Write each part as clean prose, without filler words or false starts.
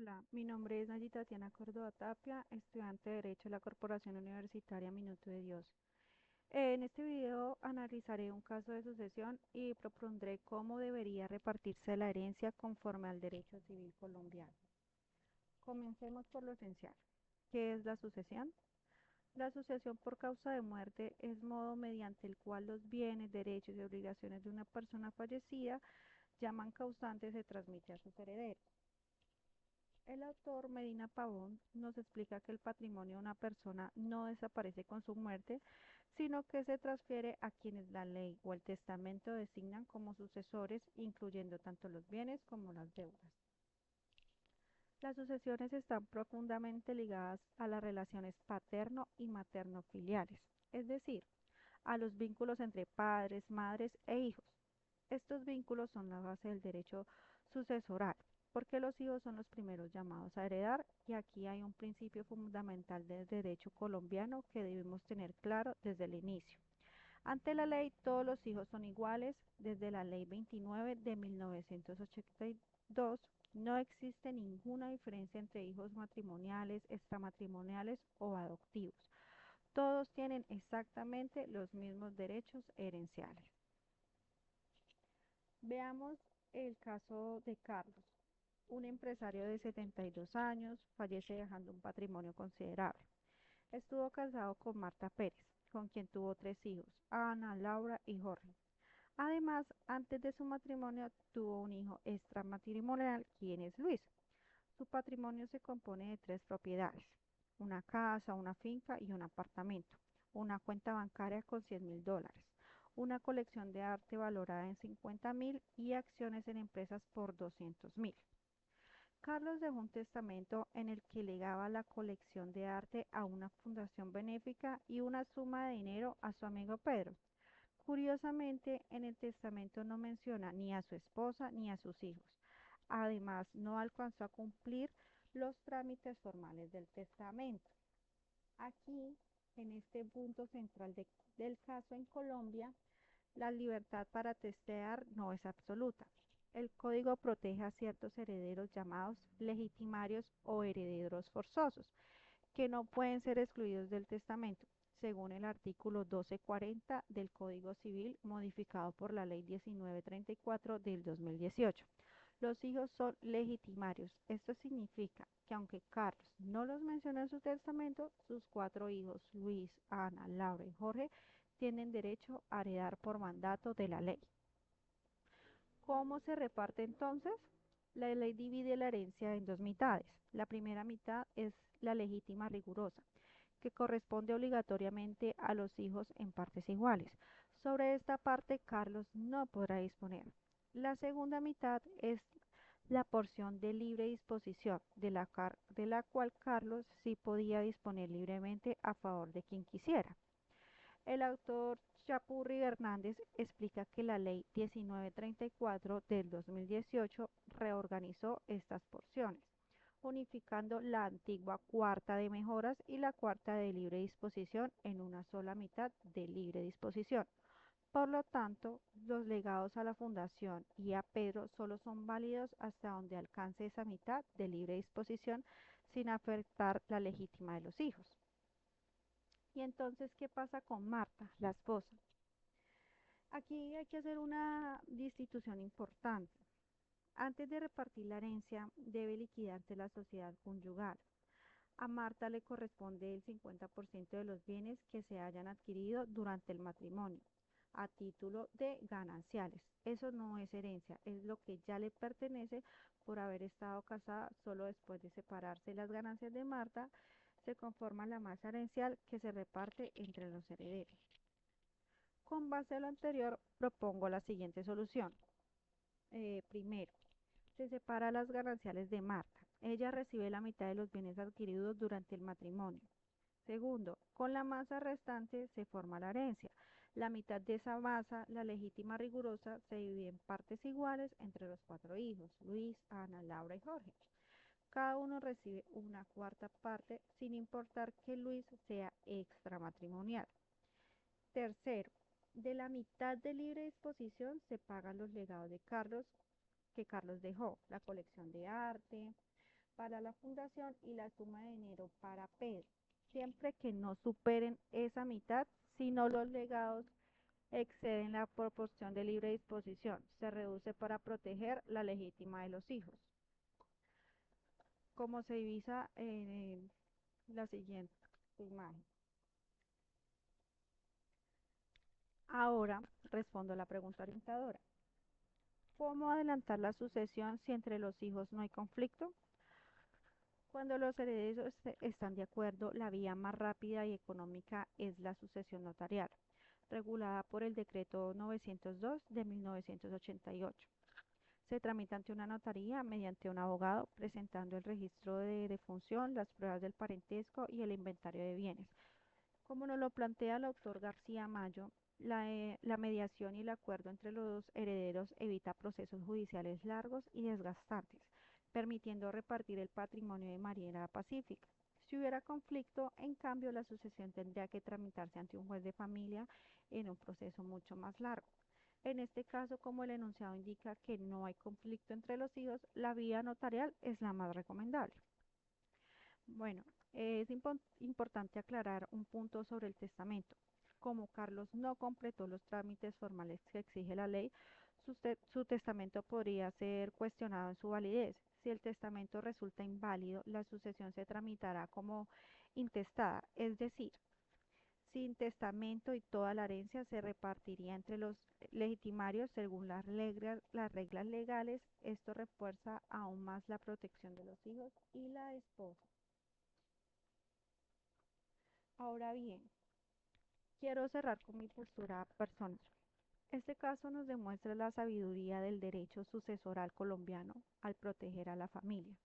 Hola, mi nombre es Nayi Tatiana Córdoba Tapia, estudiante de Derecho de la Corporación Universitaria Minuto de Dios. En este video analizaré un caso de sucesión y propondré cómo debería repartirse la herencia conforme al derecho civil colombiano. Comencemos por lo esencial. ¿Qué es la sucesión? La sucesión por causa de muerte es modo mediante el cual los bienes, derechos y obligaciones de una persona fallecida llaman causante se transmite a sus herederos. El autor Medina Pavón nos explica que el patrimonio de una persona no desaparece con su muerte, sino que se transfiere a quienes la ley o el testamento designan como sucesores, incluyendo tanto los bienes como las deudas. Las sucesiones están profundamente ligadas a las relaciones paterno y materno-filiales, es decir, a los vínculos entre padres, madres e hijos. Estos vínculos son la base del derecho sucesoral, porque los hijos son los primeros llamados a heredar y aquí hay un principio fundamental del derecho colombiano que debemos tener claro desde el inicio. Ante la ley, todos los hijos son iguales. Desde la Ley 29 de 1982, no existe ninguna diferencia entre hijos matrimoniales, extramatrimoniales o adoptivos. Todos tienen exactamente los mismos derechos herenciales. Veamos el caso de Carlos, un empresario de 72 años, fallece dejando un patrimonio considerable. Estuvo casado con Marta Pérez, con quien tuvo tres hijos, Ana, Laura y Jorge. Además, antes de su matrimonio tuvo un hijo extramatrimonial, quien es Luis. Su patrimonio se compone de tres propiedades, una casa, una finca y un apartamento, una cuenta bancaria con $100.000, una colección de arte valorada en 50.000 y acciones en empresas por 200.000. Carlos dejó un testamento en el que legaba la colección de arte a una fundación benéfica y una suma de dinero a su amigo Pedro. Curiosamente, en el testamento no menciona ni a su esposa ni a sus hijos. Además, no alcanzó a cumplir los trámites formales del testamento. Aquí, en este punto central del caso en Colombia, la libertad para testear no es absoluta. El código protege a ciertos herederos llamados legitimarios o herederos forzosos, que no pueden ser excluidos del testamento, según el artículo 1240 del Código Civil, modificado por la Ley 1934 del 2018. Los hijos son legitimarios. Esto significa que aunque Carlos no los menciona en su testamento, sus cuatro hijos, Luis, Ana, Laura y Jorge, tienen derecho a heredar por mandato de la ley. ¿Cómo se reparte entonces? La ley divide la herencia en dos mitades. La primera mitad es la legítima rigurosa, que corresponde obligatoriamente a los hijos en partes iguales. Sobre esta parte, Carlos no podrá disponer. La segunda mitad es la porción de libre disposición, de la cual Carlos sí podía disponer libremente a favor de quien quisiera. El autor Chapurri Hernández explica que la Ley 1934 del 2018 reorganizó estas porciones, unificando la antigua cuarta de mejoras y la cuarta de libre disposición en una sola mitad de libre disposición. Por lo tanto, los legados a la fundación y a Pedro solo son válidos hasta donde alcance esa mitad de libre disposición sin afectar la legítima de los hijos. Y entonces, ¿qué pasa con Marta, la esposa? Aquí hay que hacer una destitución importante. Antes de repartir la herencia, debe liquidarse la sociedad conyugal. A Marta le corresponde el 50% de los bienes que se hayan adquirido durante el matrimonio, a título de gananciales. Eso no es herencia, es lo que ya le pertenece por haber estado casada. Solo después de separarse las ganancias de Marta, se conforma la masa herencial que se reparte entre los herederos. Con base a lo anterior, propongo la siguiente solución. Primero, se separa las gananciales de Marta. Ella recibe la mitad de los bienes adquiridos durante el matrimonio. Segundo, con la masa restante se forma la herencia. La mitad de esa masa, la legítima rigurosa, se divide en partes iguales entre los cuatro hijos, Luis, Ana, Laura y Jorge. Cada uno recibe una cuarta parte sin importar que Luis sea extramatrimonial. Tercero, de la mitad de libre disposición se pagan los legados de Carlos que Carlos dejó, la colección de arte, para la fundación y la suma de dinero para Pedro, siempre que no superen esa mitad, si no los legados exceden la proporción de libre disposición. Se reduce para proteger la legítima de los hijos. Como se divisa en la siguiente imagen. Ahora respondo a la pregunta orientadora. ¿Cómo adelantar la sucesión si entre los hijos no hay conflicto? Cuando los herederos están de acuerdo, la vía más rápida y económica es la sucesión notarial, regulada por el Decreto 902 de 1988. Se tramita ante una notaría mediante un abogado presentando el registro de defunción, las pruebas del parentesco y el inventario de bienes. Como nos lo plantea el autor García Mayo, la mediación y el acuerdo entre los herederos evita procesos judiciales largos y desgastantes, permitiendo repartir el patrimonio de manera pacífica. Si hubiera conflicto, en cambio, la sucesión tendría que tramitarse ante un juez de familia en un proceso mucho más largo. En este caso, como el enunciado indica que no hay conflicto entre los hijos, la vía notarial es la más recomendable. Bueno, es importante aclarar un punto sobre el testamento. Como Carlos no completó los trámites formales que exige la ley, su testamento podría ser cuestionado en su validez. Si el testamento resulta inválido, la sucesión se tramitará como intestada, es decir, sin testamento y toda la herencia se repartiría entre los legitimarios según las reglas legales. Esto refuerza aún más la protección de los hijos y la esposa. Ahora bien, quiero cerrar con mi postura personal. Este caso nos demuestra la sabiduría del derecho sucesoral colombiano al proteger a la familia.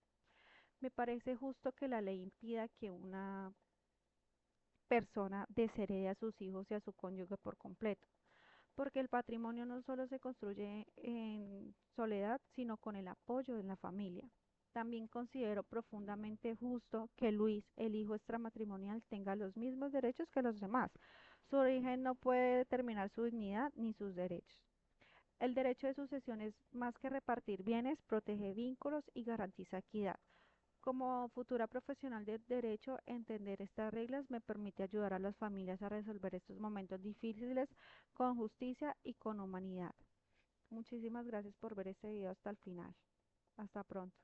Me parece justo que la ley impida que una persona desherede a sus hijos y a su cónyuge por completo, porque el patrimonio no solo se construye en soledad, sino con el apoyo de la familia. También considero profundamente justo que Luis, el hijo extramatrimonial, tenga los mismos derechos que los demás. Su origen no puede determinar su dignidad ni sus derechos. El derecho de sucesión es más que repartir bienes, protege vínculos y garantiza equidad. Como futura profesional de derecho, entender estas reglas me permite ayudar a las familias a resolver estos momentos difíciles con justicia y con humanidad. Muchísimas gracias por ver este video hasta el final. Hasta pronto.